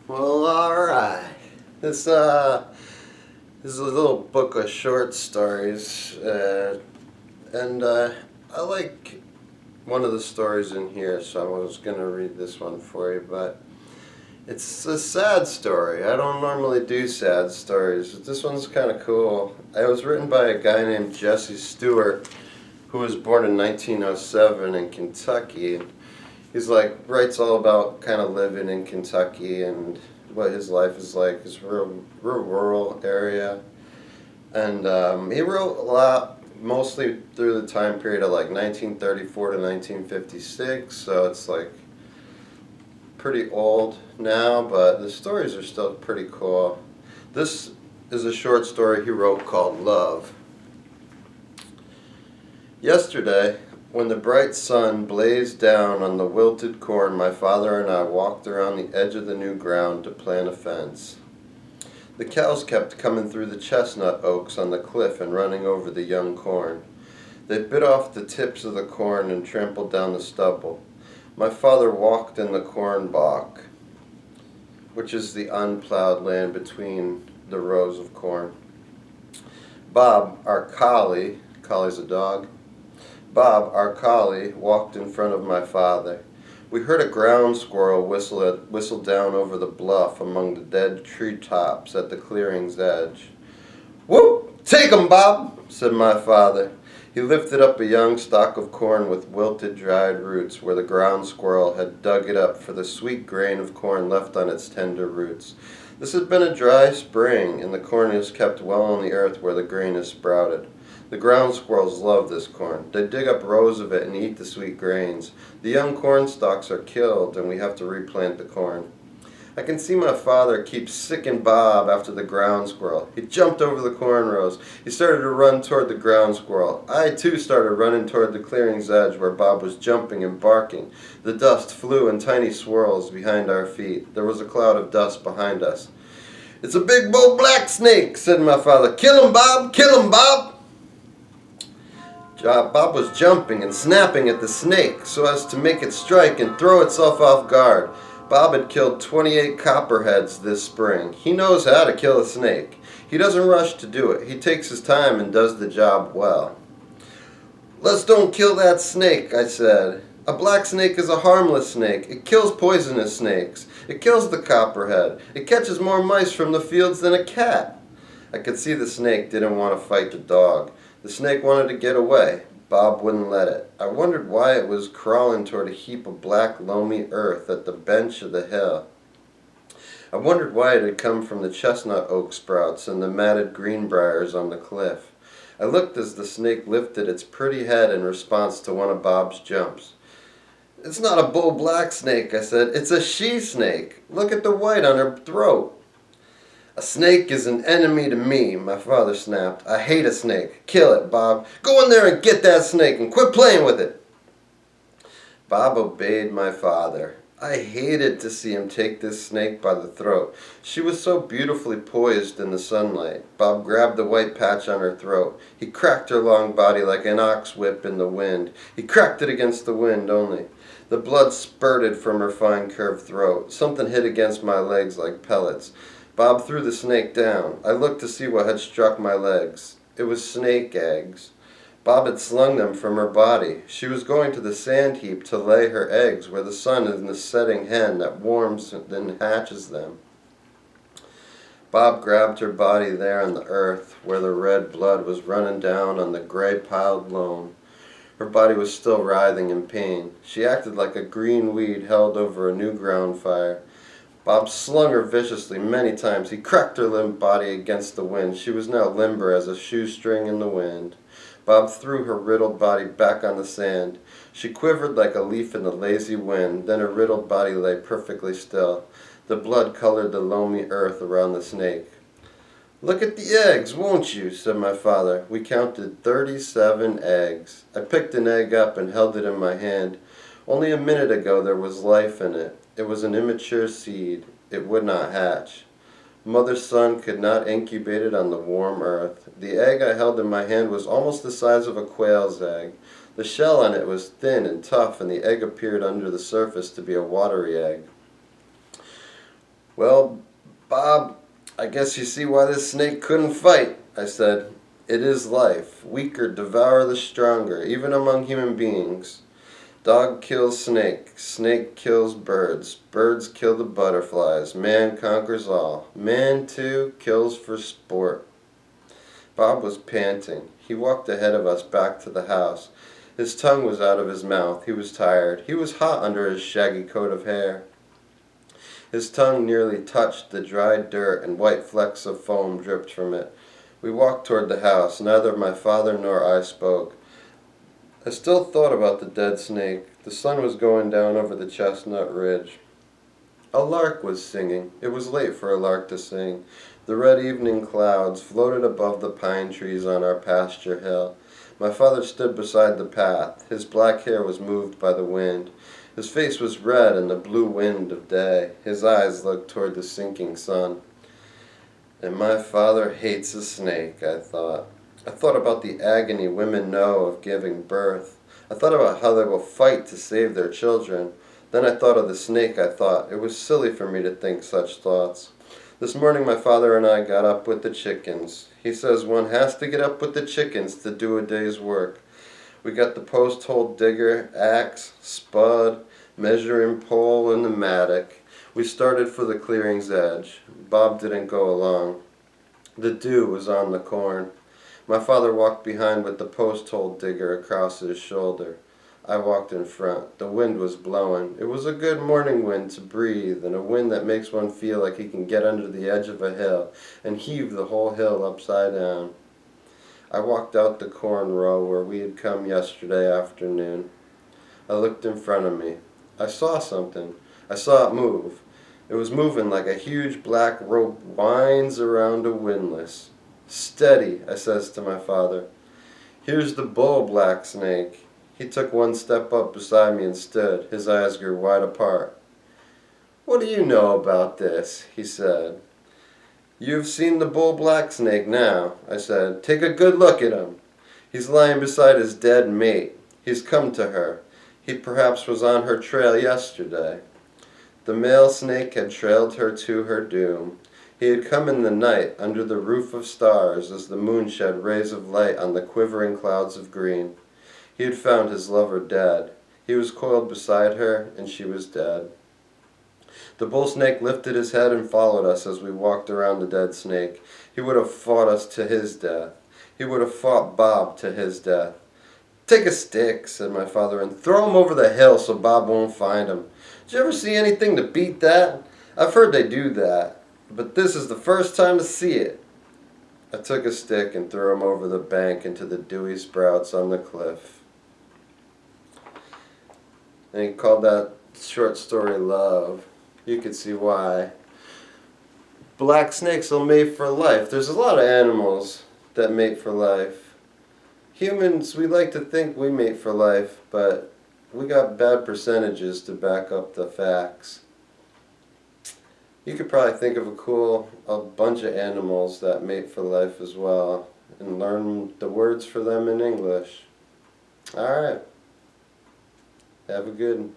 Well, alright. This, this is a little book of short stories, and I like one of the stories in here, so I was going to read this one for you, but it's a sad story. I don't normally do sad stories, but this one's kind of cool. It was written by a guy named Jesse Stuart, who was born in 1907 in Kentucky. He's like writes all about kind of living in Kentucky and what his life is like. It's real rural area, and he wrote a lot, mostly through the time period of like 1934 to 1956. So it's like pretty old now, but the stories are still pretty cool. This is a short story he wrote called Love. Yesterday, when the bright sun blazed down on the wilted corn, my father and I walked around the edge of the new ground to plant a fence. The cows kept coming through the chestnut oaks on the cliff and running over the young corn. They bit off the tips of the corn and trampled down the stubble. My father walked in the corn balk, which is the unplowed land between the rows of corn. Bob, our collie's a dog, Bob, our collie, walked in front of my father. We heard a ground squirrel whistle down over the bluff among the dead tree tops at the clearing's edge. "Whoop! Take 'em, Bob," said my father. He lifted up a young stalk of corn with wilted, dried roots where the ground squirrel had dug it up for the sweet grain of corn left on its tender roots. This had been a dry spring, and the corn is kept well on the earth where the grain is sprouted. The ground squirrels love this corn. They dig up rows of it and eat the sweet grains. The young corn stalks are killed, and we have to replant the corn. I can see my father keep sicking Bob after the ground squirrel. He jumped over the corn rows. He started to run toward the ground squirrel. I, too, started running toward the clearing's edge where Bob was jumping and barking. The dust flew in tiny swirls behind our feet. There was a cloud of dust behind us. "It's a big bull black snake," said my father. "Kill him, Bob! Kill him, Bob!" Bob was jumping and snapping at the snake so as to make it strike and throw itself off guard. Bob had killed 28 copperheads this spring. He knows how to kill a snake. He doesn't rush to do it. He takes his time and does the job well. "Let's don't kill that snake," I said. "A black snake is a harmless snake. It kills poisonous snakes. It kills the copperhead. It catches more mice from the fields than a cat." I could see the snake didn't want to fight the dog. The snake wanted to get away. Bob wouldn't let it. I wondered why it was crawling toward a heap of black, loamy earth at the bench of the hill. I wondered why it had come from the chestnut oak sprouts and the matted greenbriers on the cliff. I looked as the snake lifted its pretty head in response to one of Bob's jumps. "It's not a bull black snake," I said. "It's a she-snake. Look at the white on her throat." "A snake is an enemy to me," my father snapped. "I hate a snake. Kill it, Bob. Go in there and get that snake and quit playing with it." Bob obeyed my father. I hated to see him take this snake by the throat. She was so beautifully poised in the sunlight. Bob grabbed the white patch on her throat. He cracked her long body like an ox whip in the wind. He cracked it against the wind only. The blood spurted from her fine curved throat. Something hit against my legs like pellets. Bob threw the snake down. I looked to see what had struck my legs. It was snake eggs. Bob had slung them from her body. She was going to the sand heap to lay her eggs where the sun is the setting hen that warms and then hatches them. Bob grabbed her body there on the earth where the red blood was running down on the gray piled loam. Her body was still writhing in pain. She acted like a green weed held over a new ground fire. Bob slung her viciously many times. He cracked her limp body against the wind. She was now limber as a shoestring in the wind. Bob threw her riddled body back on the sand. She quivered like a leaf in the lazy wind. Then her riddled body lay perfectly still. The blood colored the loamy earth around the snake. "Look at the eggs, won't you?" said my father. We counted 37 eggs. I picked an egg up and held it in my hand. Only a minute ago there was life in it. It was an immature seed. It would not hatch. Mother's sun could not incubate it on the warm earth. The egg I held in my hand was almost the size of a quail's egg. The shell on it was thin and tough, and the egg appeared under the surface to be a watery egg. Well, Bob, I guess you see why this snake couldn't fight, I said. It is life. Weaker devour the stronger, even among human beings. Dog kills snake. Snake kills birds. Birds kill the butterflies. Man conquers all. Man, too, kills for sport. Bob was panting. He walked ahead of us back to the house. His tongue was out of his mouth. He was tired. He was hot under his shaggy coat of hair. His tongue nearly touched the dried dirt, and white flecks of foam dripped from it. We walked toward the house. Neither my father nor I spoke. I still thought about the dead snake. The sun was going down over the chestnut ridge. A lark was singing. It was late for a lark to sing. The red evening clouds floated above the pine trees on our pasture hill. My father stood beside the path. His black hair was moved by the wind. His face was red in the blue wind of day. His eyes looked toward the sinking sun. And my father hates a snake, I thought. I thought about the agony women know of giving birth. I thought about how they will fight to save their children. Then I thought of the snake, I thought. It was silly for me to think such thoughts. This morning my father and I got up with the chickens. He says one has to get up with the chickens to do a day's work. We got the post-hole digger, axe, spud, measuring pole, and the mattock. We started for the clearing's edge. Bob didn't go along. The dew was on the corn. My father walked behind with the post-hole digger across his shoulder. I walked in front. The wind was blowing. It was a good morning wind to breathe, and a wind that makes one feel like he can get under the edge of a hill and heave the whole hill upside down. I walked out the corn row where we had come yesterday afternoon. I looked in front of me. I saw something. I saw it move. It was moving like a huge black rope winds around a windlass. "Steady," I says to my father. "Here's the bull black snake." He took one step up beside me and stood. His eyes grew wide apart. "What do you know about this?" he said. "You've seen the bull black snake now," I said. "Take a good look at him. He's lying beside his dead mate. He's come to her. He perhaps was on her trail yesterday." The male snake had trailed her to her doom. He had come in the night under the roof of stars as the moon shed rays of light on the quivering clouds of green. He had found his lover dead. He was coiled beside her, and she was dead. The bull snake lifted his head and followed us as we walked around the dead snake. He would have fought us to his death. He would have fought Bob to his death. "Take a stick," said my father, "and throw him over the hill so Bob won't find him. Did you ever see anything to beat that? I've heard they do that, but this is the first time to see it." I took a stick and threw him over the bank into the dewy sprouts on the cliff. And he called that short story Love. You could see why. Black snakes will mate for life. There's a lot of animals that mate for life. Humans, we like to think we mate for life, but we got bad percentages to back up the facts. You could probably think of a bunch of animals that mate for life as well, and learn the words for them in English. Alright. Have a good one.